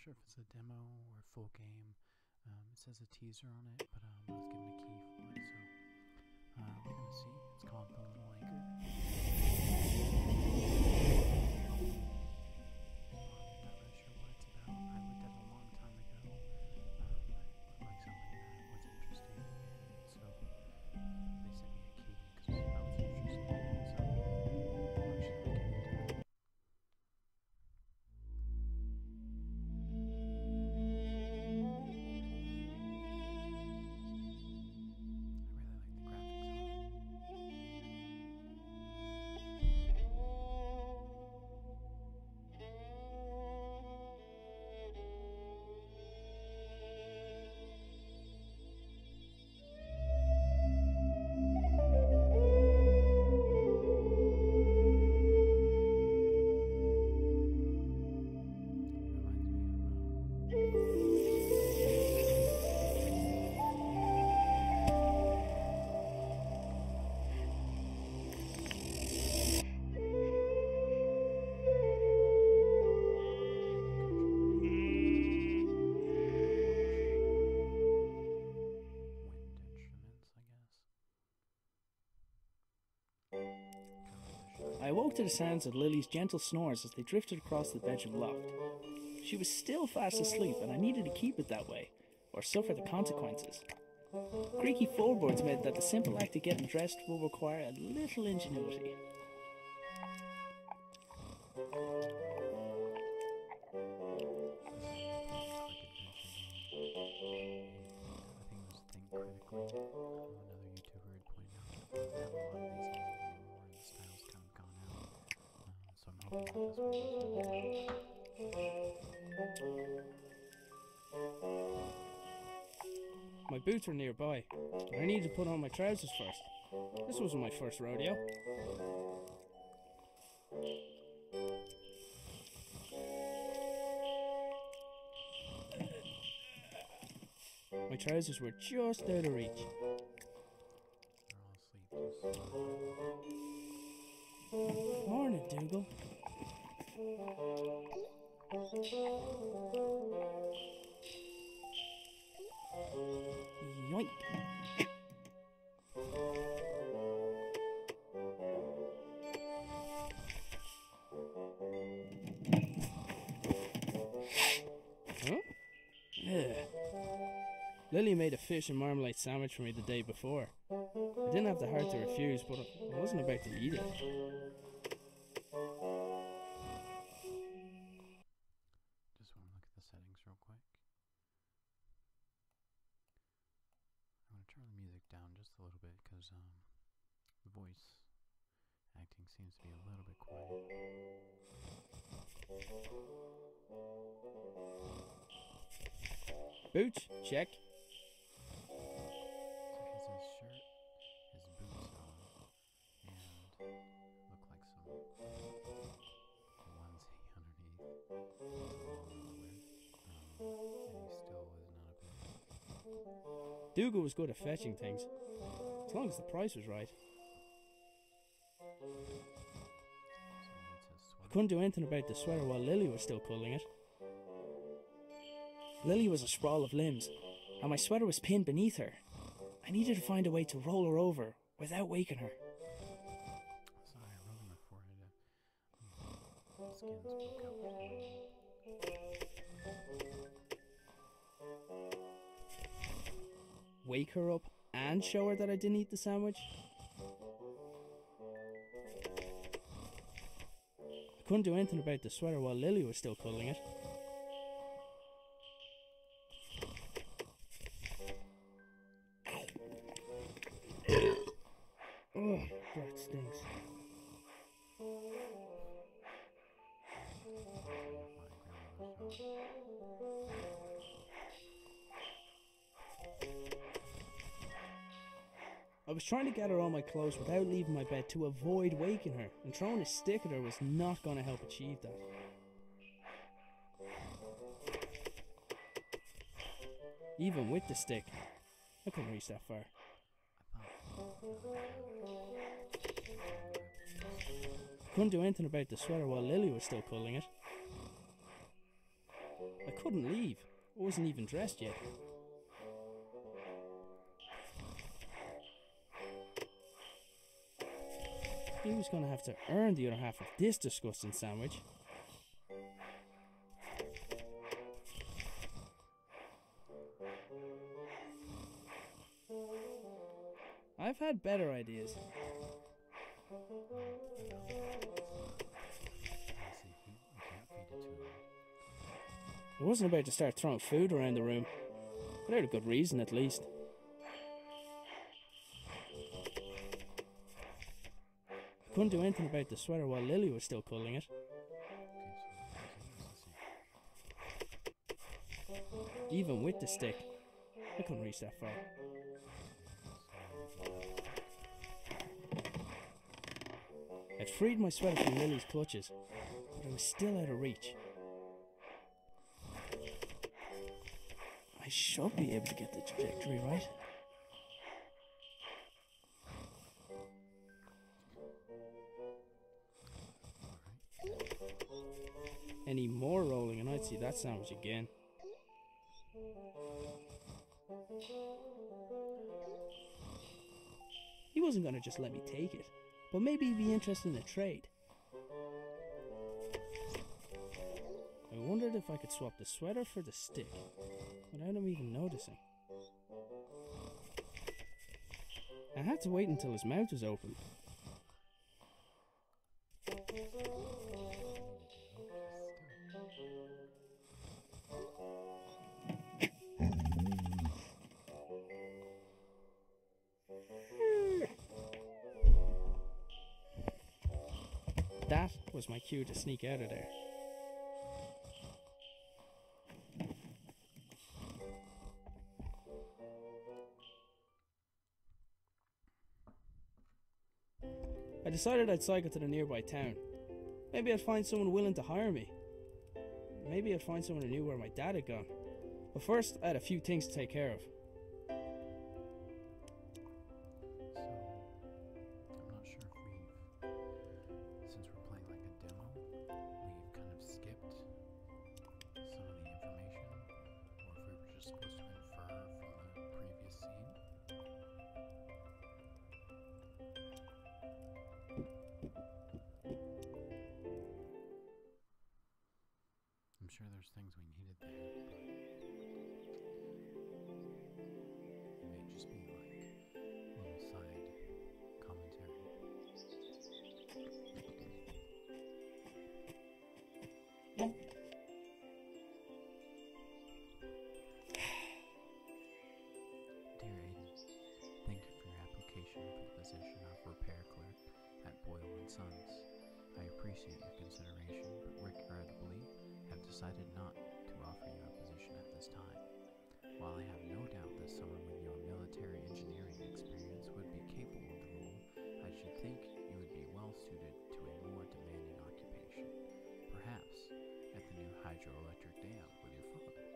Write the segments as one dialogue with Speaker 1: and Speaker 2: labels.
Speaker 1: sure if it's a demo or a full game. It says a teaser on it, but I was given a key for it, so we're gonna see. It's called The Little Acre. I'm not really sure what it's about. I looked at it a long time ago. It looked like something that was interesting, so they sent me a key because I was interested in it. So I'm actually gonna get into it.
Speaker 2: I awoke to the sounds of Lily's gentle snores as they drifted across the bedroom loft. She was still fast asleep, and I needed to keep it that way, or suffer the consequences. Creaky floorboards meant that the simple act of getting dressed will require a little ingenuity.
Speaker 1: Think critically. Another YouTuber had pointed out that they don't have a lot of these games anymore, and the style's kind of gone out. So I'm hoping that this one does really well.
Speaker 2: My boots were nearby, but I needed to put on my trousers first. This wasn't my first rodeo. My trousers were just out of reach.
Speaker 1: They're all asleep, just
Speaker 2: Morning, Dougal. Yoink. Huh? Ugh. Lily made a fish and marmalade sandwich for me the day before. I didn't have the heart to refuse, but I wasn't about to eat it.
Speaker 1: Just want to look at the settings real quick. I'm going to turn the music down just a little bit because the voice acting seems to be a little bit quiet.
Speaker 2: Boots, check.
Speaker 1: So he has his shirt, his boots on, and look like some onesie underneath. And he still is not a bit.
Speaker 2: Dougal was good at fetching things, as long as the price was right.
Speaker 1: So he needs his
Speaker 2: I
Speaker 1: sweater.
Speaker 2: couldn't do anything about the sweater while Lily was still culling it. Lily was a sprawl of limbs, and my sweater was pinned beneath her. I needed to find a way to roll her over without waking her.
Speaker 1: Sorry, I rolled my forehead. The skin spoke out for some reason.
Speaker 2: Wake her up and show her that I didn't eat the sandwich? I couldn't do anything about the sweater while Lily was still culling it. Oh, that stinks. I was trying to gather all my clothes without leaving my bed to avoid waking her, and throwing a stick at her was not going to help achieve that. Even with the stick, I couldn't reach that far. Couldn't do anything about the sweater while Lily was still culling it. I couldn't leave. I wasn't even dressed yet. He was going to have to earn the other half of this disgusting sandwich. I've had better ideas. I wasn't about to start throwing food around the room. Without a good reason, at least. I couldn't do anything about the sweater while Lily was still culling it. Even with the stick, I couldn't reach that far. I'd freed my sweater from Lily's clutches, but I was still out of reach. I should be able to get the trajectory right. Any more rolling and I'd see that sandwich again. He wasn't going to just let me take it, but maybe he'd be interested in a trade. I wondered if I could swap the sweater for the stick, without him even noticing. I had to wait until his mouth was open. That was my cue to sneak out of there. I decided I'd cycle to the nearby town. Maybe I'd find someone willing to hire me. Maybe I'd find someone who knew where my dad had gone. But first, I had a few things to take care of.
Speaker 1: I'm sure there's things we needed there, but it may just be like a little side commentary. Dear Aidan, thank you for your application for the position of repair clerk at Boyle & Sons. I appreciate your consideration, but regrettably have decided not to offer you a position at this time. While I have no doubt that someone with your military engineering experience would be capable of the role, I should think you would be well suited to a more demanding occupation, perhaps at the new hydroelectric dam with your father.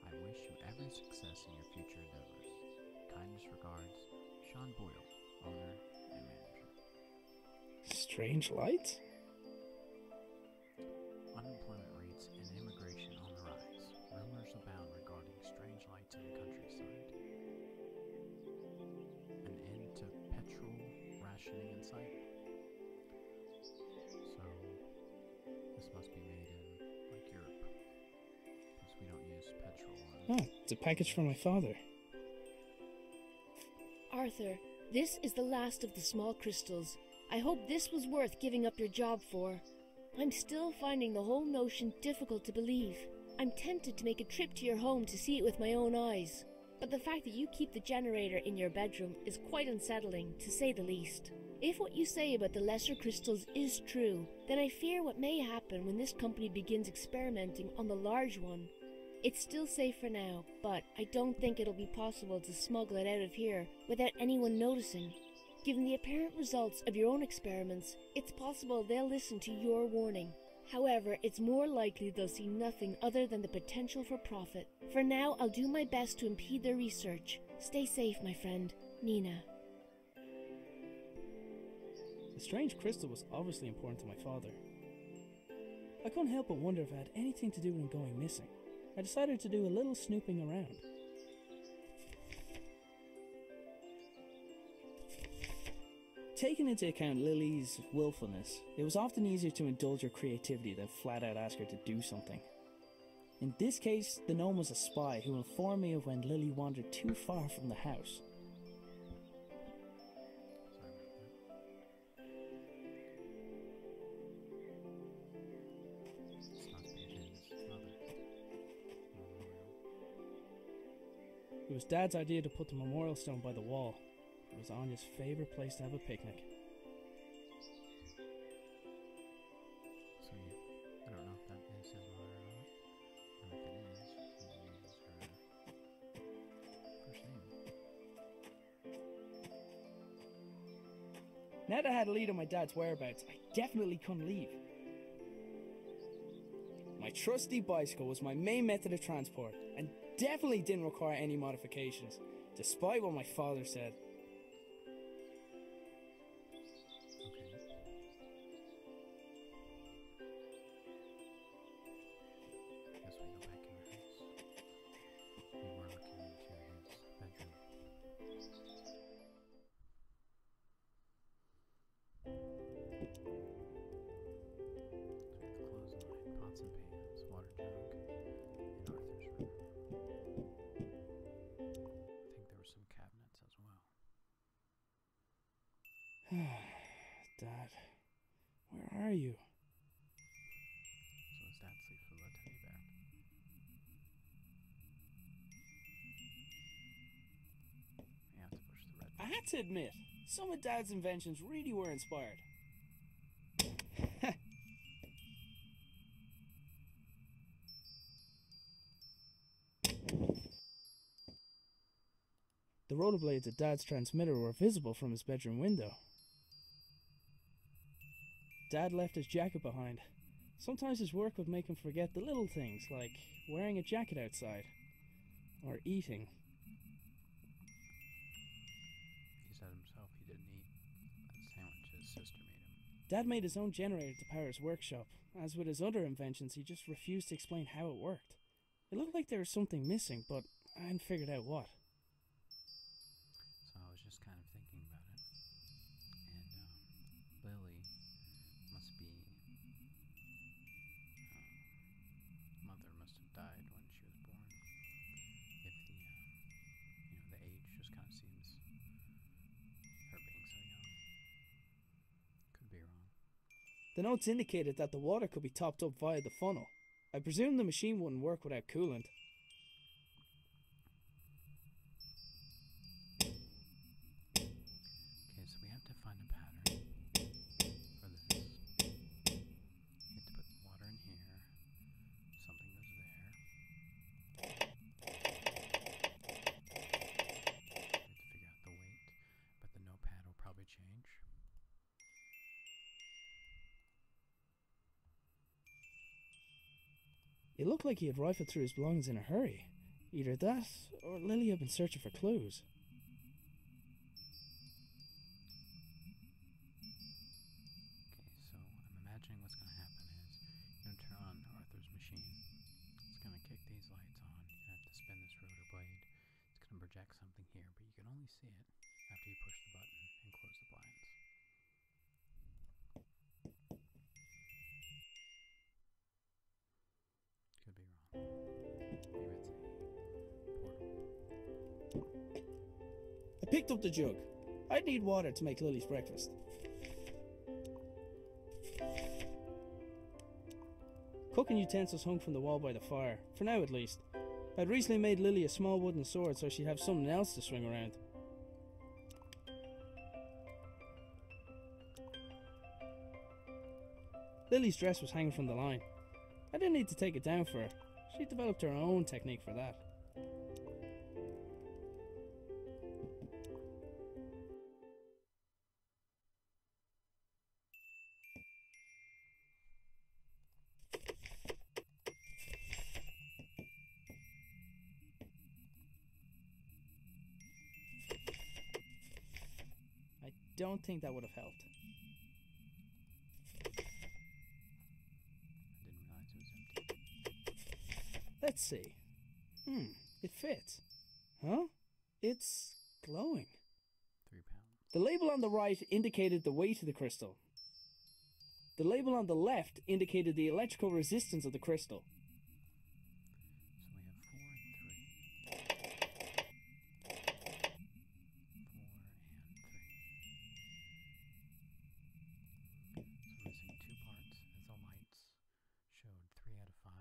Speaker 1: I wish you every success in your future endeavors. Kindest regards, Sean Boyle, owner and manager.
Speaker 2: Strange lights?
Speaker 1: Unemployment rates and immigration on the rise. Rumors abound regarding strange lights in the countryside. An end to petrol rationing in sight. So, this must be made in, like, Europe. Because we don't use petrol.
Speaker 2: Oh, it's a package from my father.
Speaker 3: Arthur, this is the last of the small crystals. I hope this was worth giving up your job for. I'm still finding the whole notion difficult to believe. I'm tempted to make a trip to your home to see it with my own eyes. But the fact that you keep the generator in your bedroom is quite unsettling, to say the least. If what you say about the lesser crystals is true, then I fear what may happen when this company begins experimenting on the large one. It's still safe for now, but I don't think it'll be possible to smuggle it out of here without anyone noticing. Given the apparent results of your own experiments, it's possible they'll listen to your warning. However, it's more likely they'll see nothing other than the potential for profit. For now, I'll do my best to impede their research. Stay safe, my friend. Nina.
Speaker 2: The strange crystal was obviously important to my father. I couldn't help but wonder if it had anything to do with him going missing. I decided to do a little snooping around. Taking into account Lily's willfulness, it was often easier to indulge her creativity than flat out ask her to do something. In this case, the gnome was a spy who informed me of when Lily wandered too far from the house. It was Dad's idea to put the memorial stone by the wall. It was Anya's favourite place to have a picnic.
Speaker 1: So I don't know if that is his mother or not. And if it is, he uses her first name.
Speaker 2: Now that I had a lead on my dad's whereabouts, I definitely couldn't leave. My trusty bicycle was my main method of transport, and definitely didn't require any modifications, despite what my father said. Dad, where are you?
Speaker 1: So his dad sleeps with a teddy bear. You have to push the red
Speaker 2: I
Speaker 1: button.
Speaker 2: had to admit, some of Dad's inventions really were inspired. The rotor blades at Dad's transmitter were visible from his bedroom window. Dad left his jacket behind. Sometimes his work would make him forget the little things, like wearing a jacket outside, or eating.
Speaker 1: He said himself he didn't eat that sandwich his sister made him.
Speaker 2: Dad made his own generator to power his workshop. As with his other inventions, he just refused to explain how it worked. It looked like there was something missing, but I hadn't figured out what.
Speaker 1: So I was just kind of thinking about it. And Lily must be... mother must have died when she was born. If the age just kind of seems... her being so young. Could be wrong.
Speaker 2: The notes indicated that the water could be topped up via the funnel. I presumed the machine wouldn't work without coolant.
Speaker 1: Okay, so we have to find a pattern for this. You have to put water in here. Something goes there. You have to figure out the weight, but the notepad will probably change.
Speaker 2: It looked like he had rifled through his belongings in a hurry. Either that, or Lily had been searching for clues.
Speaker 1: Okay, so I'm imagining what's going to happen is you're going to turn on Arthur's machine. It's going to kick these lights on. You're going to have to spin this rotor blade. It's going to project something here, but you can only see it after you push the button and close the blinds. Could be wrong. Maybe it's a portal.
Speaker 2: I picked up the jug. I'd need water to make Lily's breakfast. Cooking utensils hung from the wall by the fire, for now at least. I'd recently made Lily a small wooden sword so she'd have something else to swing around. Lily's dress was hanging from the line. I didn't need to take it down for her. She developed her own technique for that. I don't think that would have helped.
Speaker 1: It didn't
Speaker 2: Let's see. It fits. Huh? It's glowing.
Speaker 1: £3.
Speaker 2: The label on the right indicated the weight of the crystal. The label on the left indicated the electrical resistance of the crystal.
Speaker 1: So we have 4 and 3. 4 and 3. So we're missing 2 parts as the lights showed 3 out of 5.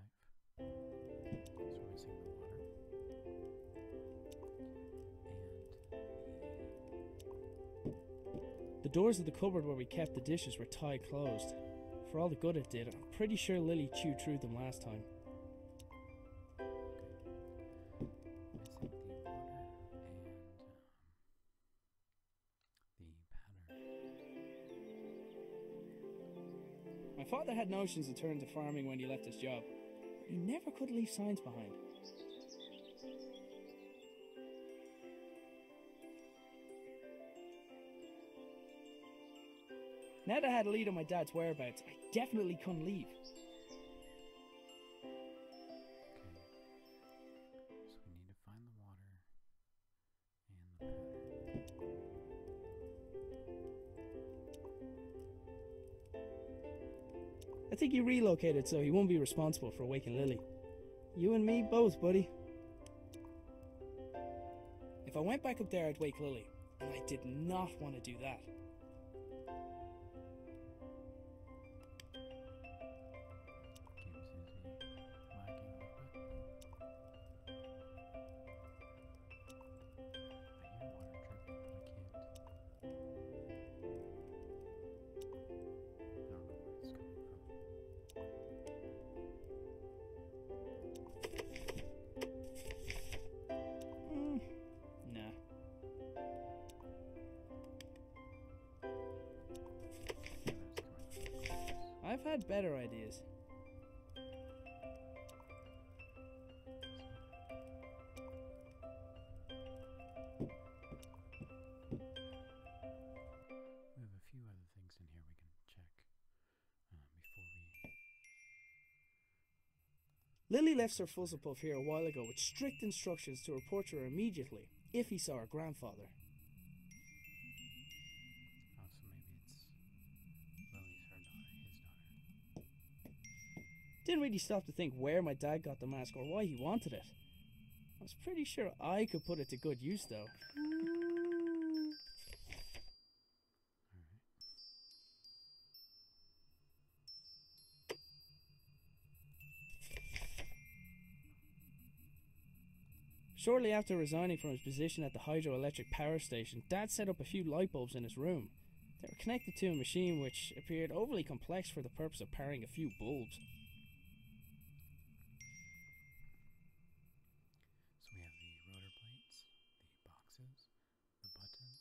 Speaker 1: So we're missing the water. And
Speaker 2: The doors of the cupboard where we kept the dishes were tied closed. For all the good it did, I'm pretty sure Lily chewed through them last time.
Speaker 1: missing the water and the pattern.
Speaker 2: My father had notions in terms of farming when he left his job, but he never could leave signs behind. Now that I had a lead on my dad's whereabouts, I definitely couldn't leave.
Speaker 1: Okay. So we need to find the water and the pattern.
Speaker 2: I think he relocated so he won't be responsible for waking Lily. You and me both, buddy. If I went back up there, I'd wake Lily, and I did not want to do that. Nah. I've had better ideas.
Speaker 1: We have a few other things in here we can check before we...
Speaker 2: Lily left Sir Fuzzlepuff here a while ago with strict instructions to report to her immediately if he saw her grandfather.
Speaker 1: Oh, so maybe it's Lily's her daughter, his daughter.
Speaker 2: Didn't really stop to think where my dad got the mask or why he wanted it. I was pretty sure I could put it to good use though. Shortly after resigning from his position at the hydroelectric power station, Dad set up a few light bulbs in his room. They were connected to a machine which appeared overly complex for the purpose of powering a few bulbs.
Speaker 1: So we have the rotor plates, the boxes, the button,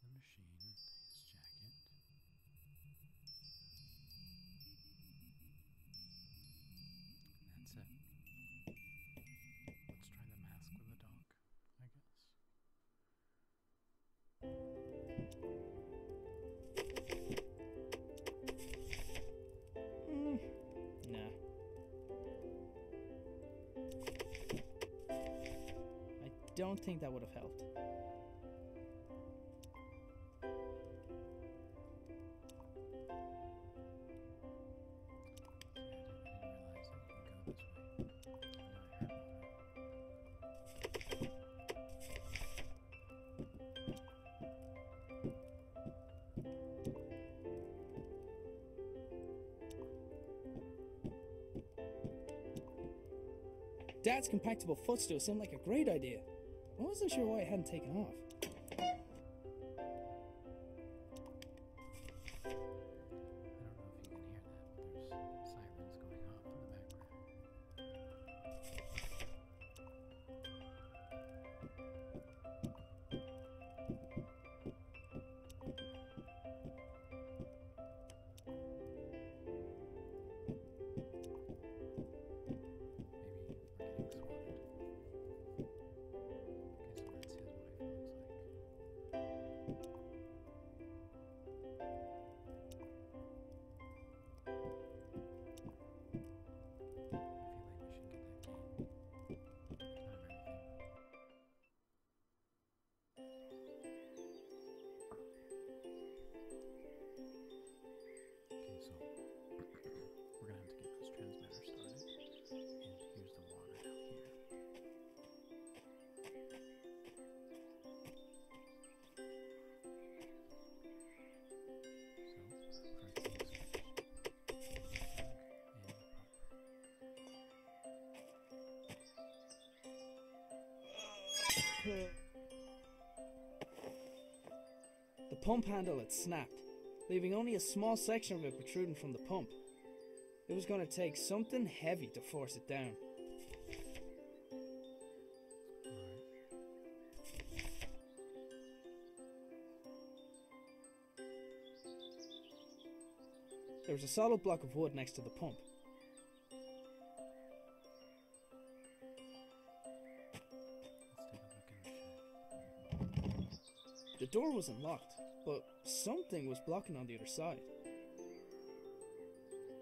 Speaker 1: the machine, his jacket. That's it. Let's try the mask with the dog, I guess.
Speaker 2: Nah. I don't think that would have helped. Dad's compactable footstool seemed like a great idea. I wasn't sure why it hadn't taken off.
Speaker 1: I don't know if you can hear that, but there's sirens going off in the background. Maybe we're getting swatted. Okay, so that's his wife, it looks like.
Speaker 2: The pump handle had snapped, leaving only a small section of it protruding from the pump. It was going to take something heavy to force it down. There was a solid block of wood next to the pump. The door wasn't locked, but something was blocking on the other side.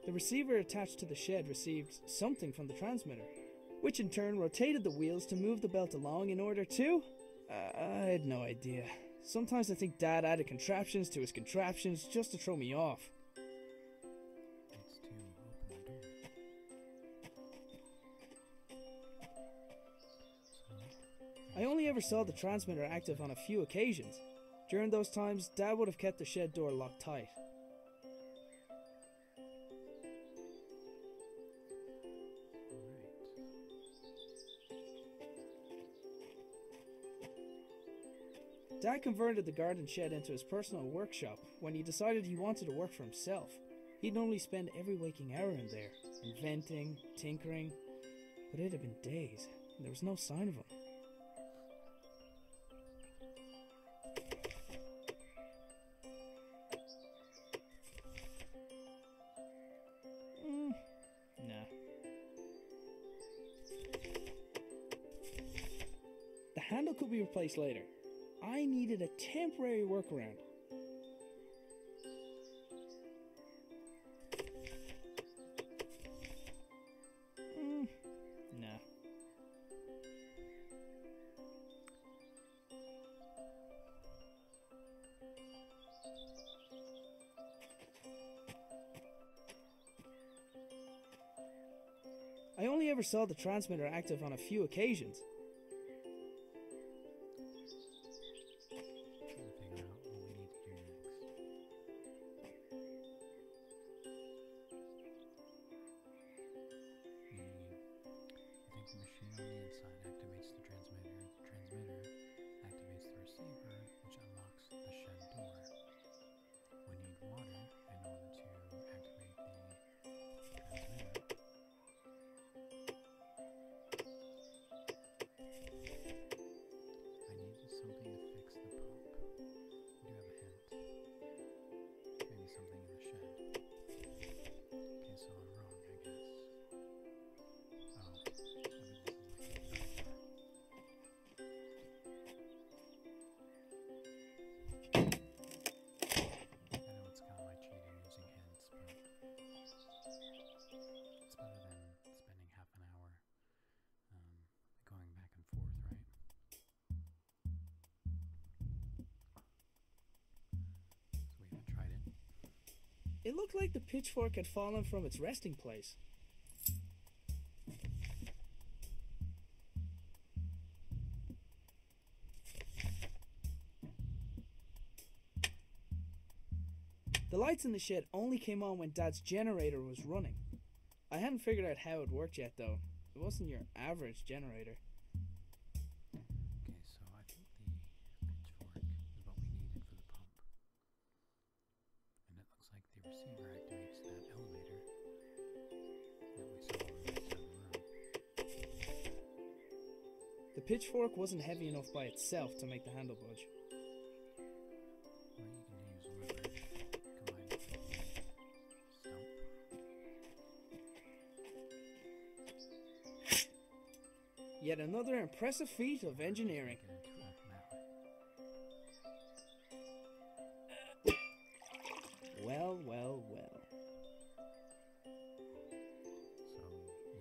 Speaker 2: The receiver attached to the shed received something from the transmitter, which in turn rotated the wheels to move the belt along in order to... I had no idea. Sometimes I think Dad added contraptions to his contraptions just to throw me off.
Speaker 1: It's to open the door.
Speaker 2: I only ever saw the transmitter active on a few occasions. During those times, Dad would have kept the shed door locked tight. Dad converted the garden shed into his personal workshop when he decided he wanted to work for himself. He'd normally spend every waking hour in there, inventing, tinkering, but it had been days, and there was no sign of him. Nah. The handle could be replaced later. I needed a temporary workaround. Nah. I only ever saw the transmitter active on a few occasions. It looked like the pitchfork had fallen from its resting place. The lights in the shed only came on when Dad's generator was running. I hadn't figured out how it worked yet though. It wasn't your average generator.
Speaker 1: Okay, so I think the pitchfork is what we needed for the pump. And it looks like the receiver activates that elevator that we saw on the right side of the room.
Speaker 2: The pitchfork wasn't heavy enough by itself to make the handle budge.
Speaker 1: Well, you can use leverage combined with the stump.
Speaker 2: Yet another impressive feat of engineering.
Speaker 1: Get into it that way.
Speaker 2: Well, well, well.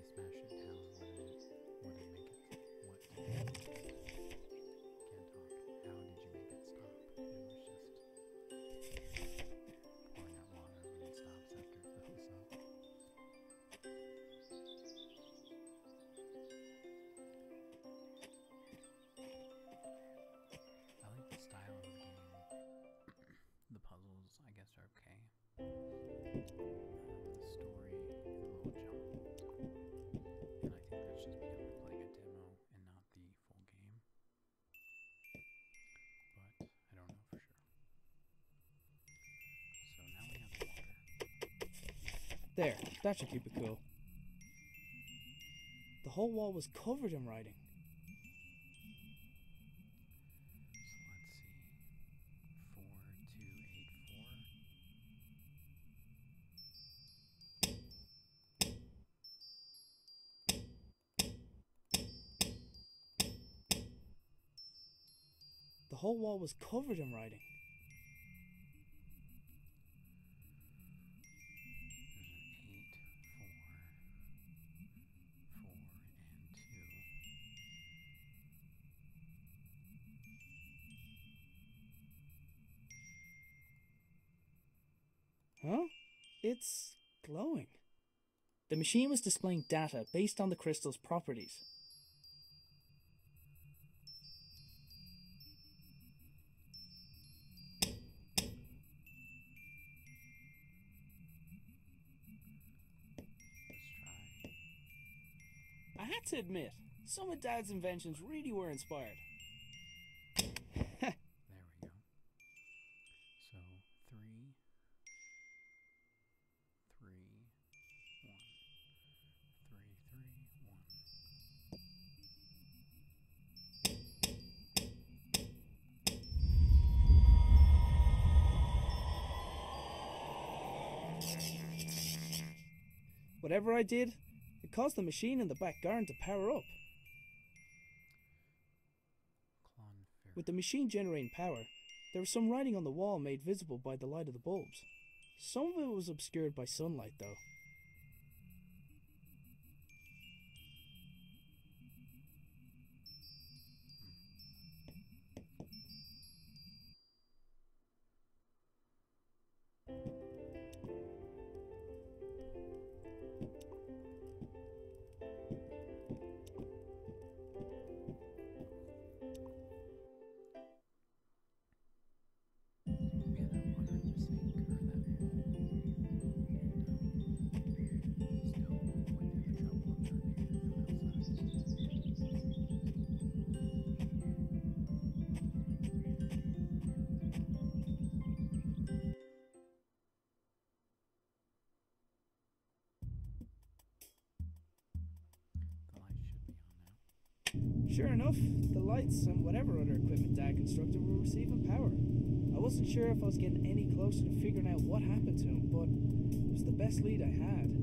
Speaker 1: So you smash it down. What did it make it? What did it make it? Can't talk. How did you make it stop? It was just pouring out water when it stops after it fills up.
Speaker 2: There, that should keep it cool. The whole wall was covered in writing.
Speaker 1: So let's see. 4284.
Speaker 2: The whole wall was covered in writing.
Speaker 1: There's an 8, 4, 4, and 2.
Speaker 2: Huh? It's glowing. The machine was displaying data based on the crystal's properties.
Speaker 1: Let's try.
Speaker 2: I had to admit, some of Dad's inventions really were inspired.
Speaker 1: There we go. So 3, 3, 1, 3, 3, 1.
Speaker 2: Whatever I did, it caused the machine in the back garden to power up. With the machine generating power, there was some writing on the wall made visible by the light of the bulbs. Some of it was obscured by sunlight though. Sure enough, the lights and whatever other equipment Dad constructed were receiving power. I wasn't sure if I was getting any closer to figuring out what happened to him, but it was the best lead I had.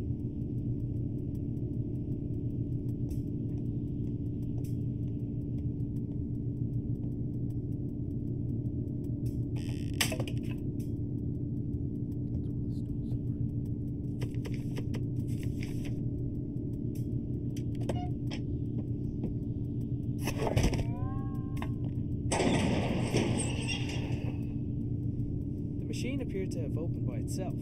Speaker 2: Appeared to have opened by itself.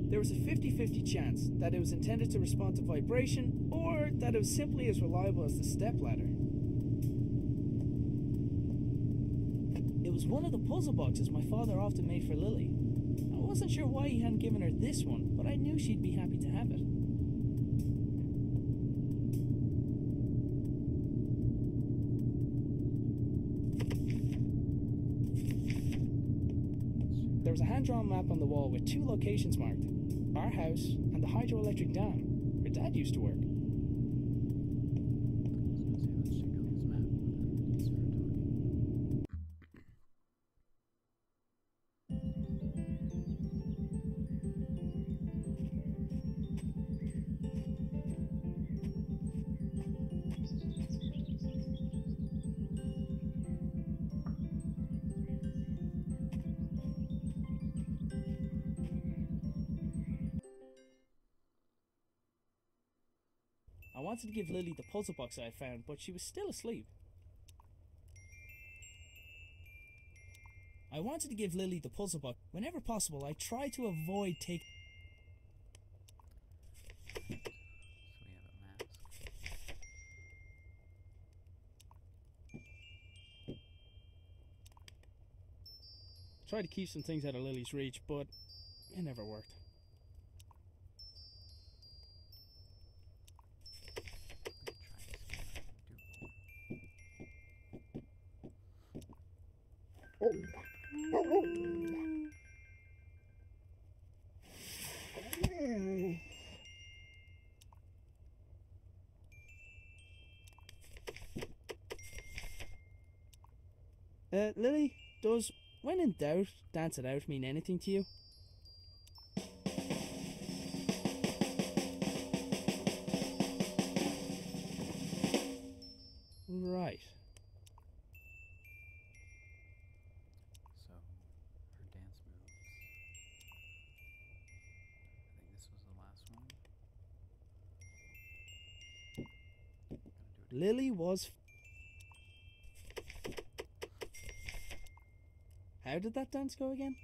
Speaker 2: There was a 50-50 chance that it was intended to respond to vibration or that it was simply as reliable as the stepladder. It was one of the puzzle boxes my father often made for Lily. I wasn't sure why he hadn't given her this one, but I knew she'd be happy to have it. There was a hand-drawn map on the wall with 2 locations marked: our house and the hydroelectric dam, where Dad used to work. I wanted to give Lily the puzzle box I had found, but she was still asleep. Whenever possible, I try to avoid taking...
Speaker 1: So we have a mask.
Speaker 2: Tried to keep some things out of Lily's reach, but it never worked. Lily, does when in doubt, dance it out mean anything to you? Right.
Speaker 1: So, her dance moves. I think this was the last one. Gotta do it.
Speaker 2: Lily was. How did that dance go again?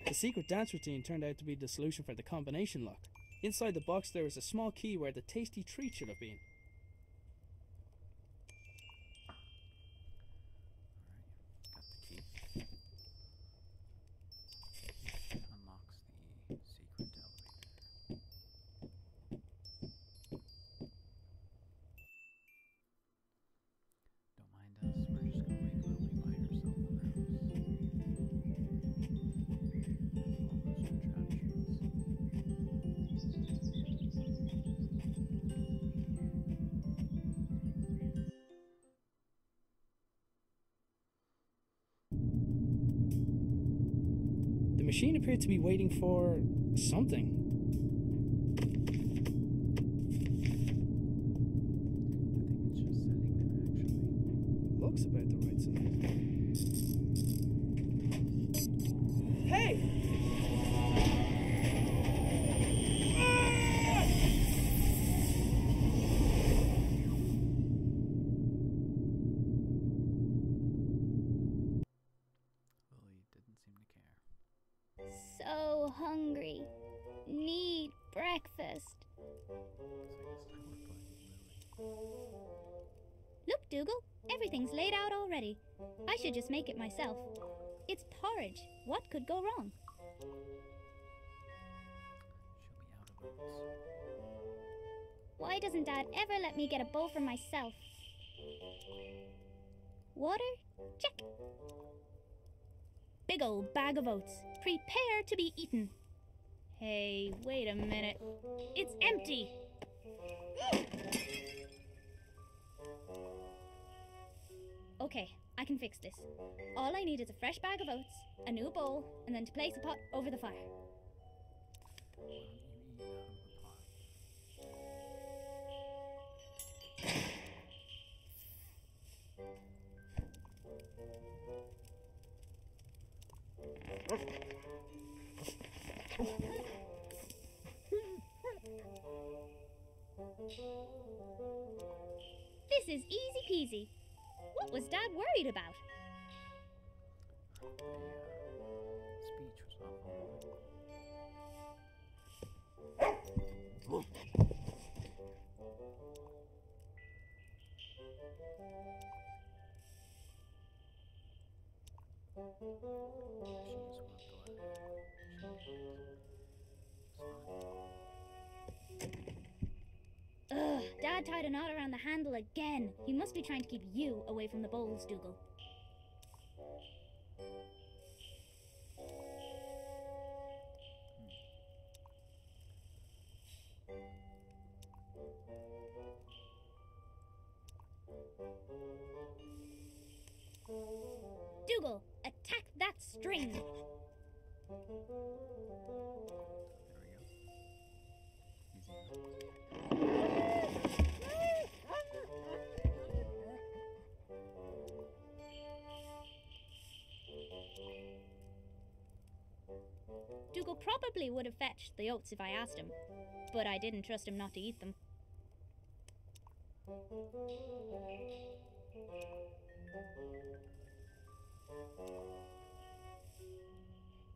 Speaker 2: The secret dance routine turned out to be the solution for the combination lock. Inside the box there was a small key where the tasty treat should have been.
Speaker 1: Alright, got the key. Unlocks the secret elevator. Don't mind us, we're just gonna make Lily by herself in the house. All those contraptions.
Speaker 2: The machine appeared to be waiting for something.
Speaker 1: I think it's just sitting there actually.
Speaker 2: Looks about the right size. Hey!
Speaker 1: Lily didn't seem to care.
Speaker 4: So hungry. Need breakfast.
Speaker 1: So I guess now we're playing Lily.
Speaker 4: Look, Dougal, everything's laid out already. I should just make it myself. It's porridge. What could go wrong?
Speaker 1: She'll be out of oats.
Speaker 4: Why doesn't Dad ever let me get a bowl for myself? Water? Check. Big old bag of oats. Prepare to be eaten. Hey, wait a minute. It's empty! Okay, I can fix this. All I need is a fresh bag of oats, a new bowl, and then to place a pot over the fire.
Speaker 1: Why don't you eat out of the pot?
Speaker 4: This is easy peasy. What was Dad worried about?
Speaker 1: The speech was awful. She just walked away.
Speaker 4: Ugh, Dad tied a knot around the handle again. He must be trying to keep you away from the bowls, Dougal. Dougal, attack that string!
Speaker 1: There we go. Easy enough.
Speaker 4: Dougal probably would have fetched the oats if I asked him, but I didn't trust him not to eat them.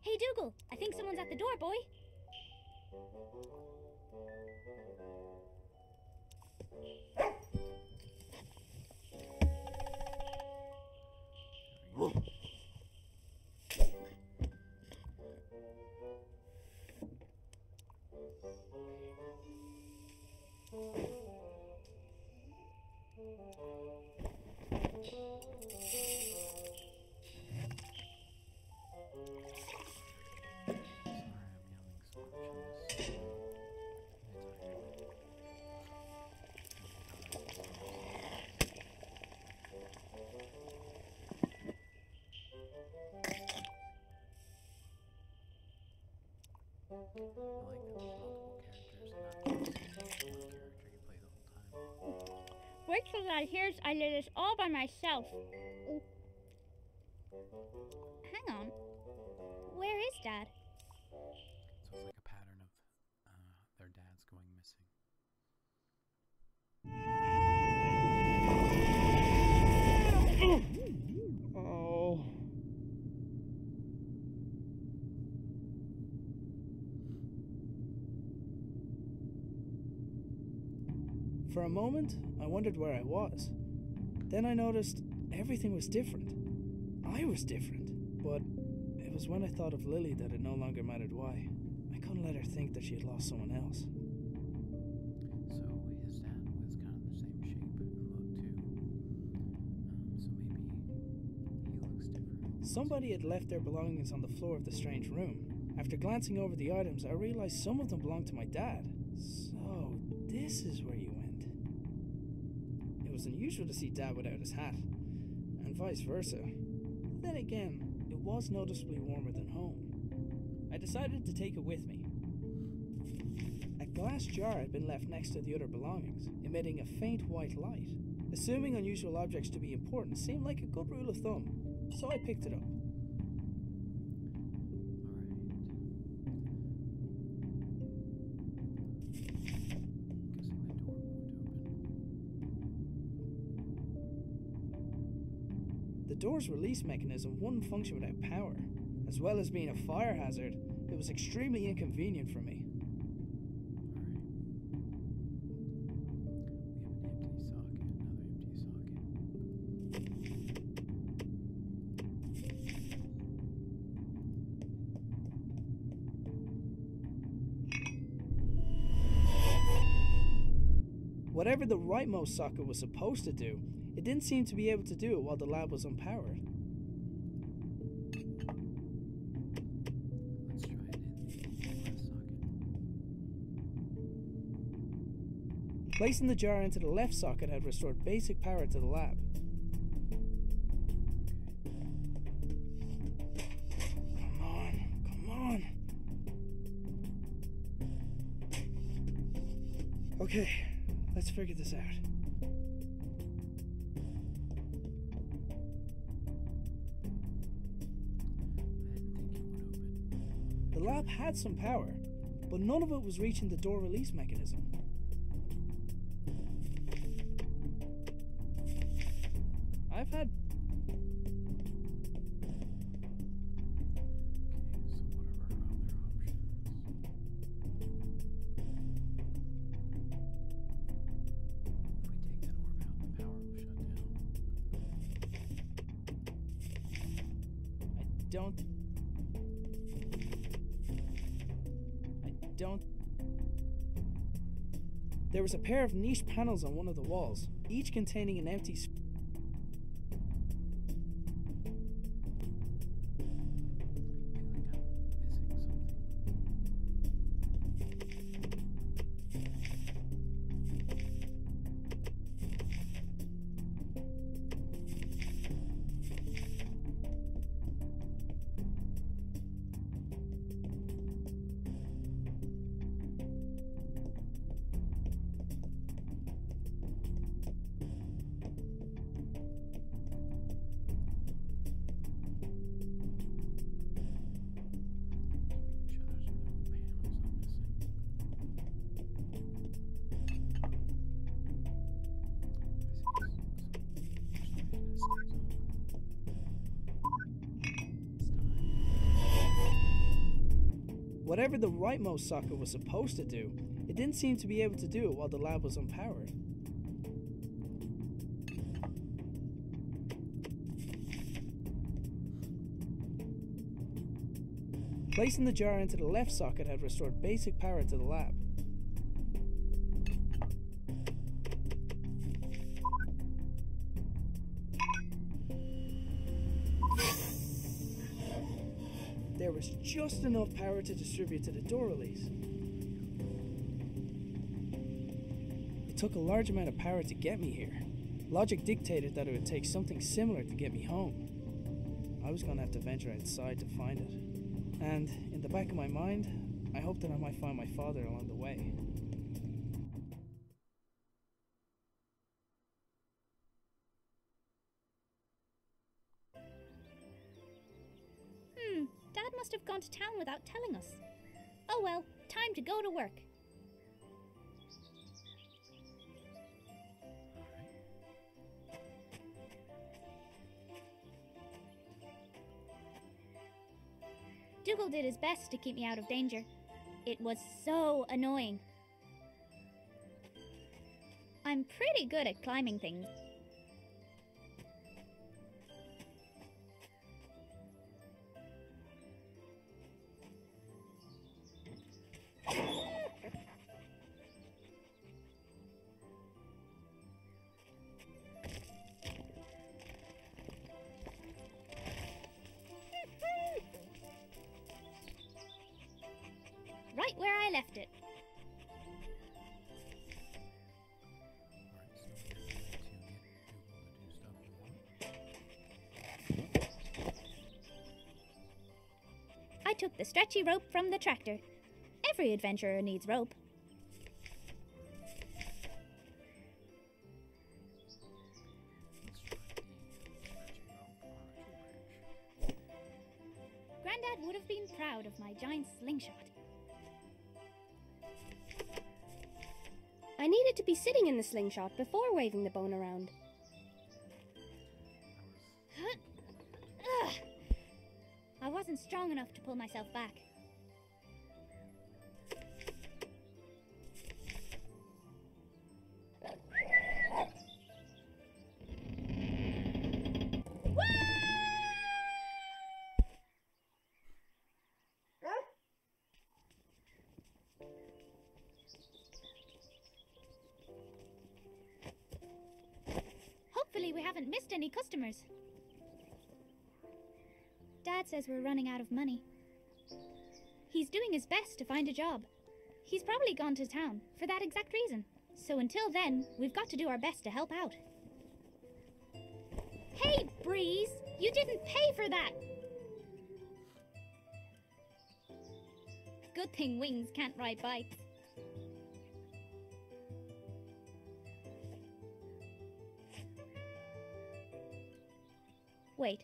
Speaker 4: Hey Dougal, I think someone's at the door, boy.
Speaker 1: I like that there's multiple characters and not just one character you play the whole time.
Speaker 4: Wait till Dad hears I did this all by myself. Hang on. Where is Dad?
Speaker 1: So it's like a pattern of their dads going missing.
Speaker 2: Oh. For a moment, I wondered where I was. Then I noticed everything was different. I was different. But it was when I thought of Lily that it no longer mattered why. I couldn't let her think that she had lost someone else.
Speaker 1: So his dad was kind of the same shape and look too. So maybe he looks different.
Speaker 2: Somebody had left their belongings on the floor of the strange room. After glancing over the items, I realized some of them belonged to my dad. So this is where you went. It was unusual to see Dad without his hat, and vice versa. Then again, it was noticeably warmer than home. I decided to take it with me. A glass jar had been left next to the other belongings, emitting a faint white light. Assuming unusual objects to be important seemed like a good rule of thumb, so I picked it up. The door's release mechanism wouldn't function without power. As well as being a fire hazard, it was extremely inconvenient for me. Whatever the rightmost socket was supposed to do, it didn't seem to be able to do it while the lab was unpowered.
Speaker 1: Let's try it in the left socket.
Speaker 2: Placing the jar into the left socket had restored basic power to the lab. Come on. Okay, let's figure this out. The lab had some power, but none of it was reaching the door release mechanism. I've had... There was a pair of niche panels on one of the walls, each containing an empty space. Whatever the rightmost socket was supposed to do, it didn't seem to be able to do it while the lab was unpowered. Placing the jar into the left socket had restored basic power to the lab. was just enough power to distribute to the door release. It took a large amount of power to get me here. Logic dictated that it would take something similar to get me home. I was going to have to venture outside to find it. And in the back of my mind, I hoped that I might find my father along the way.
Speaker 4: Dad must have gone to town without telling us. Oh well, time to go to work. Dougal did his best to keep me out of danger. It was so annoying. I'm pretty good at climbing things. Right where I left it. I took the stretchy rope from the tractor. Every adventurer needs rope. Grandad would have been proud of my giant slingshot.
Speaker 5: I needed to be sitting in the slingshot before waving the bone around.
Speaker 4: Ugh. I wasn't strong enough to pull myself back. Hopefully we haven't missed any customers. Dad says we're running out of money. He's doing his best to find a job. He's probably gone to town for that exact reason. So until then, we've got to do our best to help out. Hey, Breeze! You didn't pay for that! Good thing wings can't ride bikes. Wait,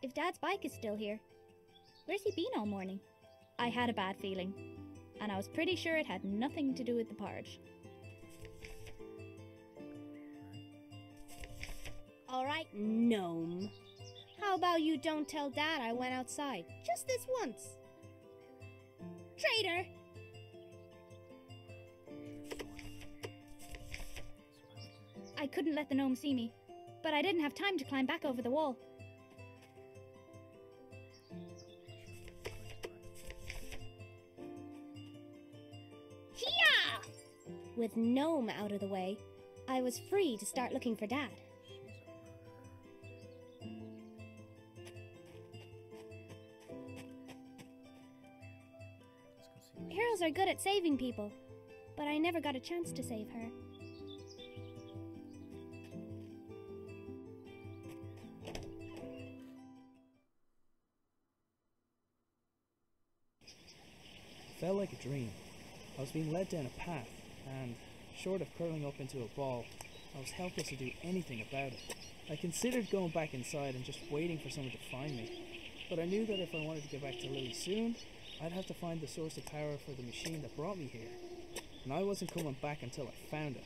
Speaker 4: if Dad's bike is still here, where's he been all morning? I had a bad feeling, and I was pretty sure it had nothing to do with the porridge.
Speaker 5: Alright, gnome. How about you don't tell Dad I went outside? Just this once. Traitor!
Speaker 4: I couldn't let the gnome see me, but I didn't have time to climb back over the wall.
Speaker 5: Hiya! With gnome out of the way, I was free to start looking for Dad. Perils are good at saving people, but I never got a chance to save her.
Speaker 2: Felt like a dream. I was being led down a path, and short of curling up into a ball, I was helpless to do anything about it. I considered going back inside and just waiting for someone to find me, but I knew that if I wanted to get back to Lily soon, I'd have to find the source of power for the machine that brought me here, and I wasn't coming back until I found it.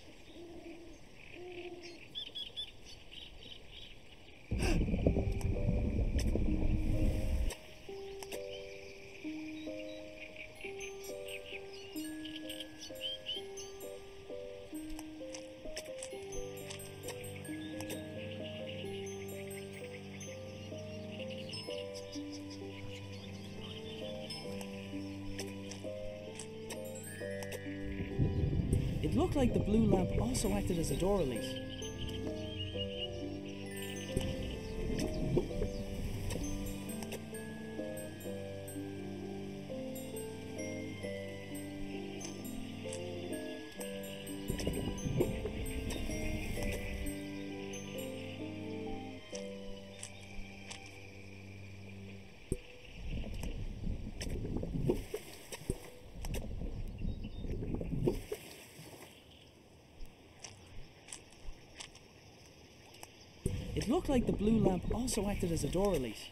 Speaker 2: It looked like the blue lamp also acted as a door release. It looked like the blue lamp also acted as a door release.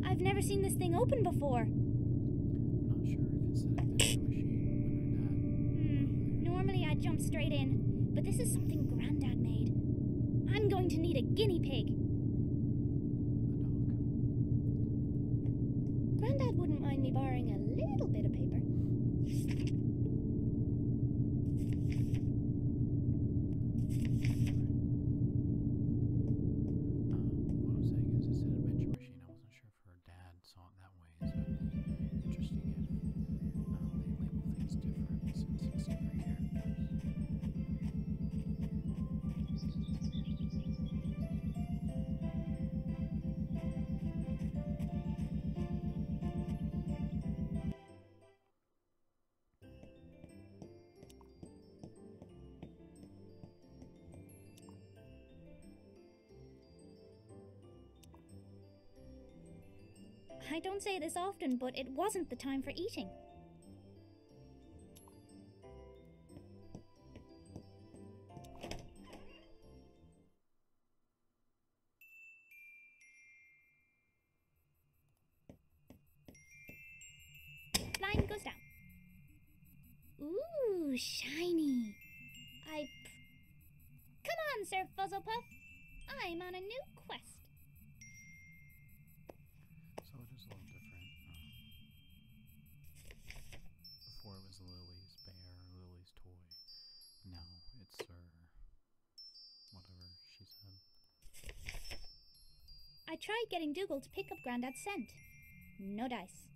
Speaker 4: I've never seen this thing open before.
Speaker 1: I'm not sure if it's a vending machine when
Speaker 4: Normally I'd jump straight in, but this is something Grandad made. I'm going to need a guinea pig.
Speaker 1: the dog.
Speaker 3: Grandad wouldn't mind me borrowing a little bit of paper.
Speaker 1: What I'm saying is, it's an adventure machine. I wasn't sure if her dad saw it that way. So it'd be interesting if they label things different since it's different characters.
Speaker 4: I don't say this often, but it wasn't the time for eating. Blind goes down. Ooh, shiny. Come on, Sir Fuzzlepuff. I'm on a new quest.
Speaker 1: So it is a little different. Before it was Lily's bear, Lily's toy. Now it's whatever she said.
Speaker 4: I tried getting Dougal to pick up Grandad's scent. No dice.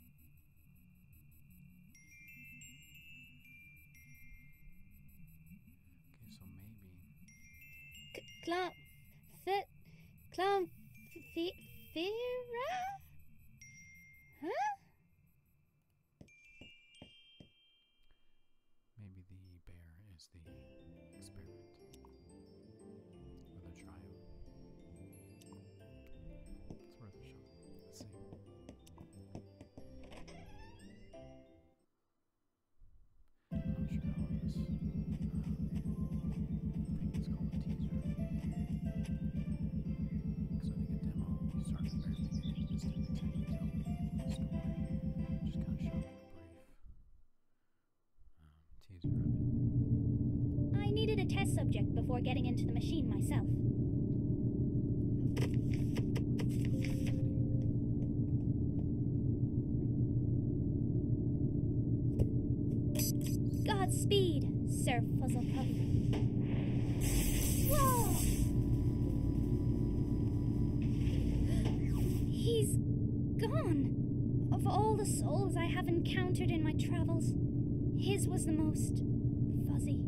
Speaker 1: Okay, so maybe.
Speaker 4: Clomfira? Huh?
Speaker 1: Maybe the bear is the experiment. Or the trial. It's worth a shot. Let's see. I'm not sure how this thing is called a teaser. Because I think a demo, you start at the very beginning, this didn't exactly tell the beginning of the story. Just kind of show like a brief teaser of it.
Speaker 4: I needed a test subject before getting into the machine myself. Godspeed, Sir Fuzzlepuff. Whoa! He's gone. Of all the souls I have encountered in my travels, his was the most fuzzy.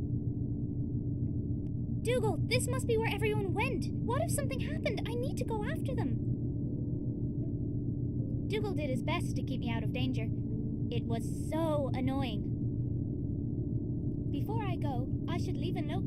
Speaker 4: Dougal, this must be where everyone went. What if something happened? I need to go after them. Dougal did his best to keep me out of danger. It was so annoying. Before I go, I should leave a note.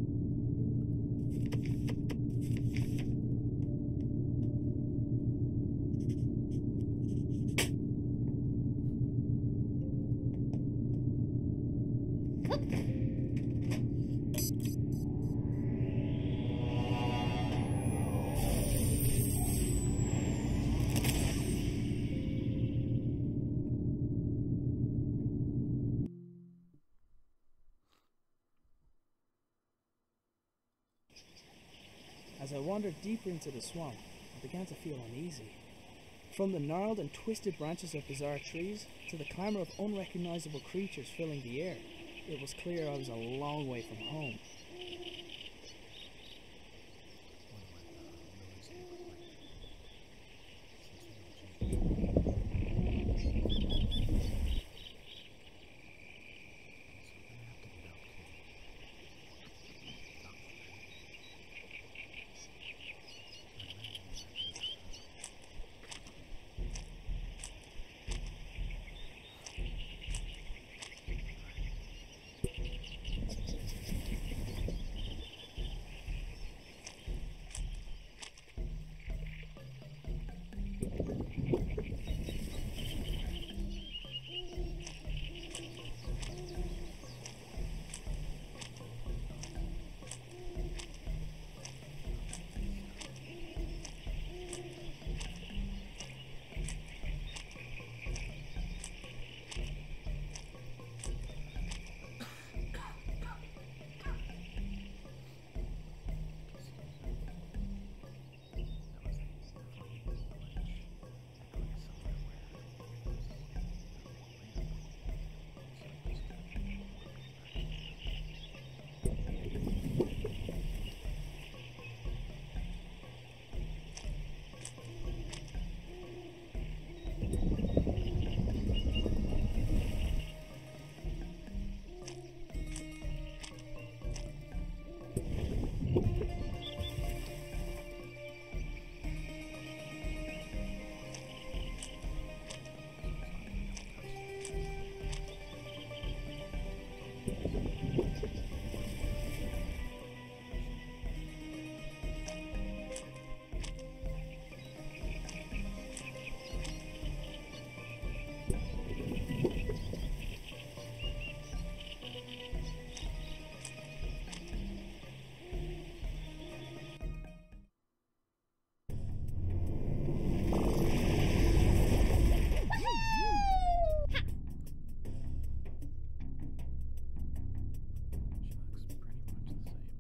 Speaker 2: As I wandered deeper into the swamp, I began to feel uneasy. From the gnarled and twisted branches of bizarre trees to the clamour of unrecognizable creatures filling the air, it was clear I was a long way from home.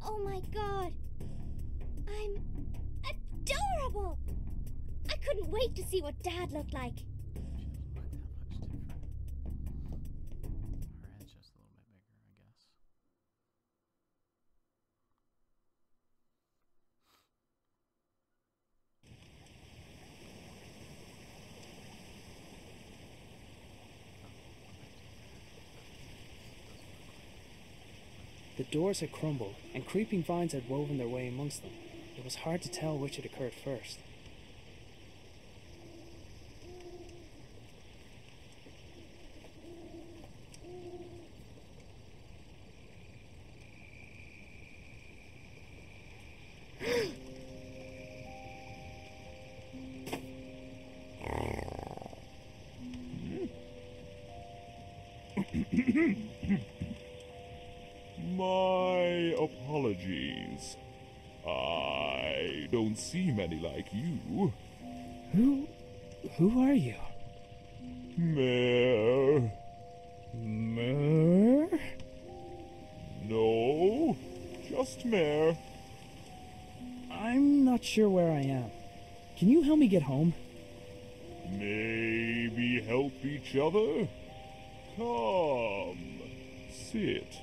Speaker 5: Oh my god! I'm adorable! I couldn't wait to see what Dad looked like.
Speaker 1: She doesn't look that much different. Her head's just a little bit bigger, I guess.
Speaker 2: The doors had crumbled, and creeping vines had woven their way amongst them. It was hard to tell which had occurred first.
Speaker 6: My apologies. I don't see many like you.
Speaker 2: Who are you?
Speaker 6: Mare.
Speaker 2: Mer?
Speaker 6: No, just Mare.
Speaker 2: I'm not sure where I am. Can you help me get home?
Speaker 6: Maybe help each other? Come, sit.